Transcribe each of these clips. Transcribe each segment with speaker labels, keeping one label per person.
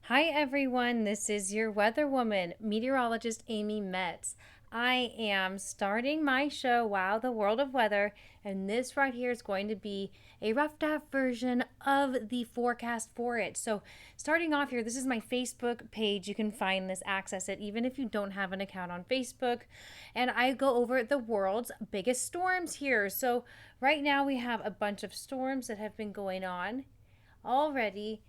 Speaker 1: Hi everyone, this is your weather woman, meteorologist Amy Metz. I am starting my show, Wow, the World of Weather, and this right here is going to be a roughed out version of the forecast for it. So, starting off here, this is my Facebook page. You can find this, access it, even if you don't have an account on Facebook. And I go over the world's biggest storms here. So, right now we have a bunch of storms that have been going on already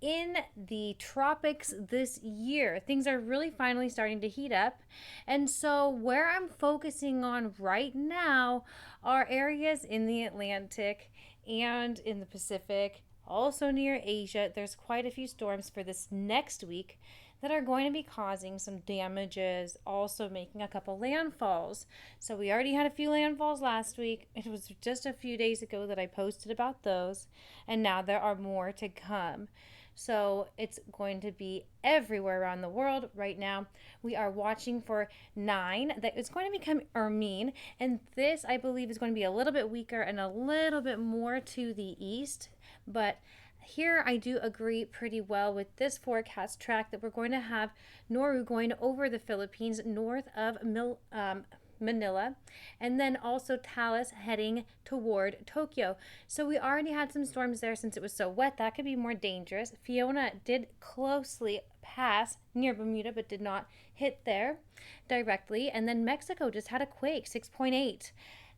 Speaker 1: in the tropics this year. Things are really finally starting to heat up. And so, where I'm focusing on right now are areas in the Atlantic and in the Pacific, also near Asia. There's quite a few storms for this next week that are going to be causing some damages, also making a couple landfalls. So, we already had a few landfalls last week. It was just a few days ago that I posted about those, and now there are more to come. So it's going to be everywhere around the world right now. We are watching for 9 that is going to become Ermine. And this, I believe, is going to be a little bit weaker and a little bit more to the east. But here I do agree pretty well with this forecast track that we're going to have Noru going over the Philippines north of Manila, and then also Talis heading toward Tokyo. So we already had some storms there since it was so wet. That could be more dangerous. Fiona did closely pass near Bermuda but did not hit there directly. And then Mexico just had a quake, 6.8.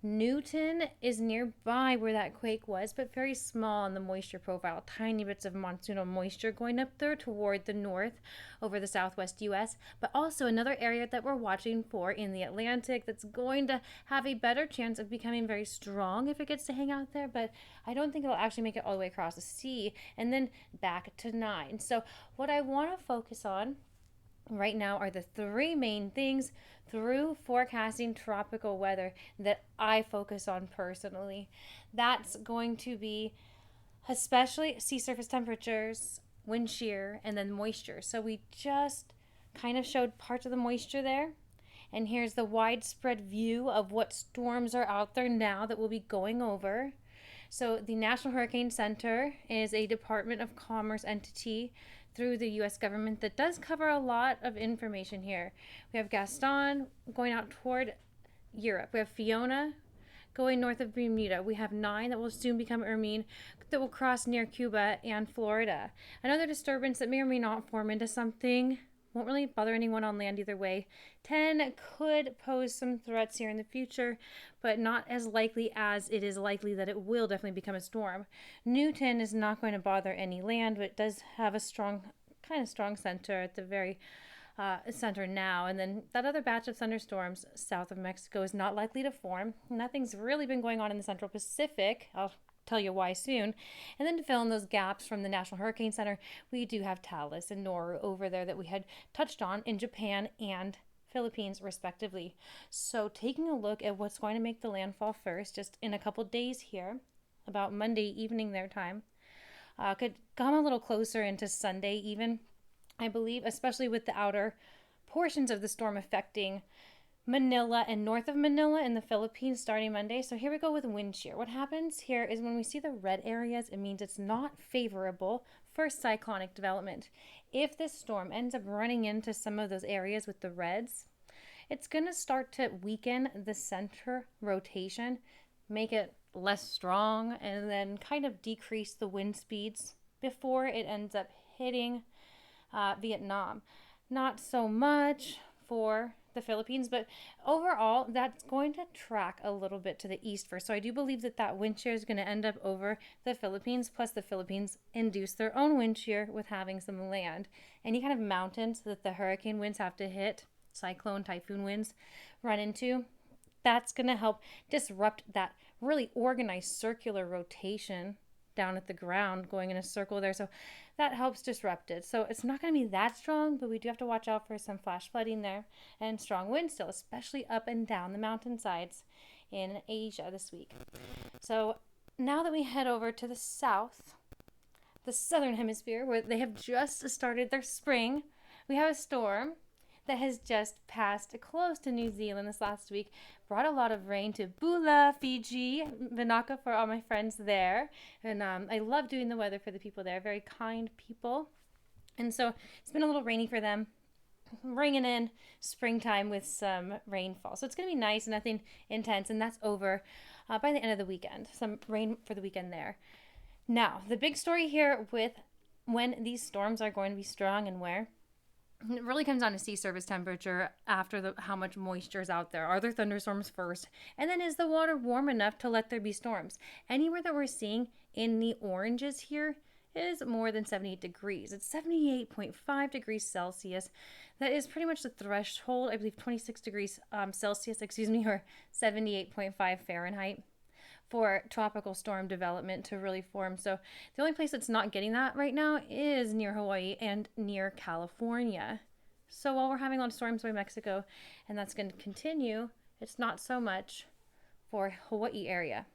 Speaker 1: Newton is nearby where that quake was, but very small on the moisture profile. Tiny bits of monsoonal moisture going up there toward the north over the southwest U.S., but also another area that we're watching for in the Atlantic that's going to have a better chance of becoming very strong if it gets to hang out there, but I don't think it'll actually make it all the way across the sea. And then back to 9. So, what I want to focus on right now are the 3 main things through forecasting tropical weather that I focus on personally. That's going to be especially sea surface temperatures, wind shear, and then moisture. So we just kind of showed parts of the moisture there. And here's the widespread view of what storms are out there now that we'll be going over. So, the National Hurricane Center is a Department of Commerce entity through the U.S. government that does cover a lot of information here. We have Gaston going out toward Europe. We have Fiona going north of Bermuda. We have 9 that will soon become Ermine that will cross near Cuba and Florida. Another disturbance that may or may not form into something won't really bother anyone on land either way. 10 could pose some threats here in the future, but not as likely as it is likely that it will definitely become a storm. Newton is not going to bother any land, but it does have a strong center at the very center now. And then that other batch of thunderstorms south of Mexico is not likely to form. Nothing's really been going on in the Central Pacific. I'll tell you why soon. And then to fill in those gaps from the National Hurricane Center, we do have Talis and Noru over there that we had touched on in Japan and Philippines, respectively. So, taking a look at what's going to make the landfall first, just in a couple days here, about Monday evening their time, could come a little closer into Sunday, even, I believe, especially with the outer portions of the storm affecting Manila and north of Manila in the Philippines starting Monday. So here we go with wind shear. What happens here is when we see the red areas, it means it's not favorable for cyclonic development. If this storm ends up running into some of those areas with the reds, it's going to start to weaken the center rotation, make it less strong, and then kind of decrease the wind speeds before it ends up hitting Vietnam. Not so much for the Philippines, but overall, that's going to track a little bit to the east first. So I do believe that that wind shear is going to end up over the Philippines. Plus, the Philippines induce their own wind shear with having some land. Any kind of mountains that the hurricane winds have to hit, cyclone, typhoon winds run into, that's going to help disrupt that really organized circular rotation down at the ground going in a circle there. So that helps disrupt it. So it's not going to be that strong, but we do have to watch out for some flash flooding there and strong winds still, especially up and down the mountainsides in Asia this week. So now that we head over to the south, the southern hemisphere, where they have just started their spring, we have a storm that has just passed close to New Zealand this last week, brought a lot of rain to Bula, Fiji, Vinaka for all my friends there. And I love doing the weather for the people there. Very kind people. And so it's been a little rainy for them, bringing in springtime with some rainfall. So it's going to be nice, nothing intense, and that's over by the end of the weekend. Some rain for the weekend there. Now, the big story here with when these storms are going to be strong and where. It really comes down to sea surface temperature after how much moisture is out there. Are there thunderstorms first? And then is the water warm enough to let there be storms? Anywhere that we're seeing in the oranges here is more than 78 degrees. It's 78.5 degrees Celsius. That is pretty much the threshold. I believe 26 degrees Celsius, or 78.5 Fahrenheit for tropical storm development to really form. So the only place that's not getting that right now is near Hawaii and near California. So while we're having a lot of storms by Mexico, and that's going to continue, it's not so much for Hawaii area.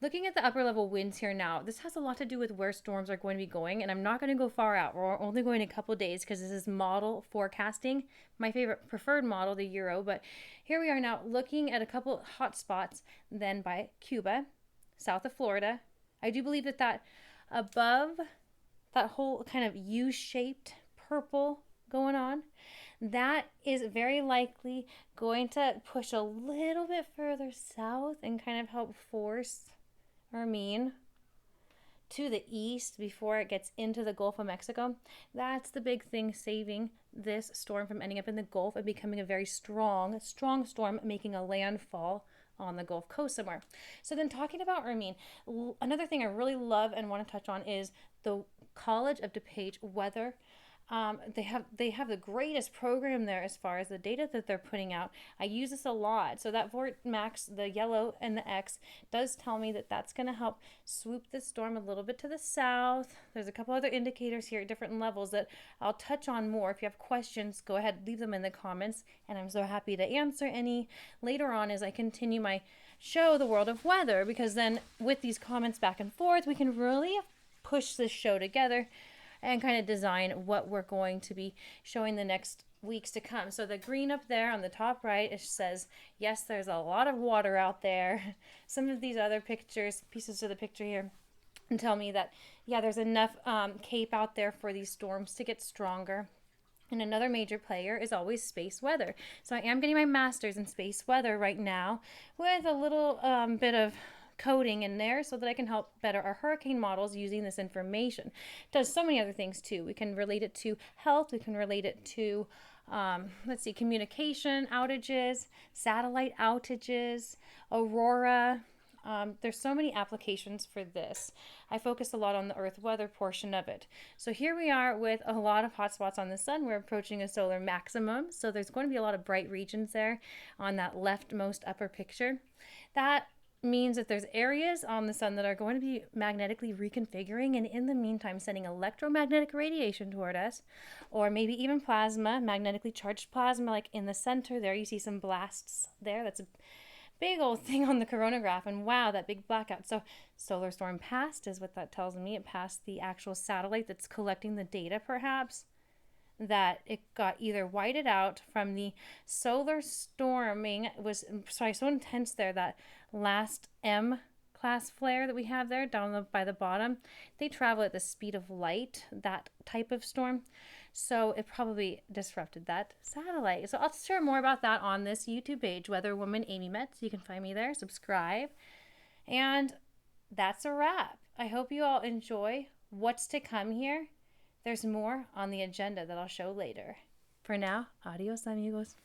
Speaker 1: Looking at the upper level winds here now, this has a lot to do with where storms are going to be going, and I'm not going to go far out. We're only going a couple days because this is model forecasting, my preferred model, the Euro. But here we are now looking at a couple hot spots then by Cuba, south of Florida. I do believe that above that whole kind of U-shaped purple going on, that is very likely going to push a little bit further south and kind of help force Hermine to the east before it gets into the Gulf of Mexico. That's the big thing saving this storm from ending up in the Gulf and becoming a very strong storm, making a landfall on the Gulf Coast somewhere. So then talking about Hermine, another thing I really love and want to touch on is the College of DuPage weather. They have the greatest program there as far as the data that they're putting out. I use this a lot. So that Vortex, the yellow and the X, does tell me that that's going to help swoop the storm a little bit to the south. There's a couple other indicators here at different levels that I'll touch on more. If you have questions, go ahead, leave them in the comments, and I'm so happy to answer any later on as I continue my show, The World of Weather, because then with these comments back and forth, we can really push this show together and kind of design what we're going to be showing the next weeks to come. So the green up there on the top right, it says, yes, there's a lot of water out there. Some of these other pieces of the picture here, and tell me that, yeah, there's enough cape out there for these storms to get stronger. And another major player is always space weather. So I am getting my master's in space weather right now with a little bit of coding in there so that I can help better our hurricane models using this information. It does so many other things too. We can relate it to health. We can relate it to, communication outages, satellite outages, aurora. There's so many applications for this. I focus a lot on the Earth weather portion of it. So here we are with a lot of hotspots on the sun. We're approaching a solar maximum. So there's going to be a lot of bright regions there on that leftmost upper picture. That means that there's areas on the sun that are going to be magnetically reconfiguring, and in the meantime sending electromagnetic radiation toward us, or maybe even plasma, magnetically charged plasma, like in the center there. You see some blasts there. That's a big old thing on the coronagraph, and wow, that big blackout. So solar storm passed is what that tells me. It passed the actual satellite that's collecting the data, perhaps, that it got either whited out from the solar storming. It was so intense there, that last M class flare that we have there down by the bottom, they travel at the speed of light, that type of storm. So it probably disrupted that satellite. So I'll share more about that on this YouTube page, Weather Woman Amy Metz. You can find me there, subscribe. And that's a wrap. I hope you all enjoy what's to come here. There's more on the agenda that I'll show later. For now, adios amigos.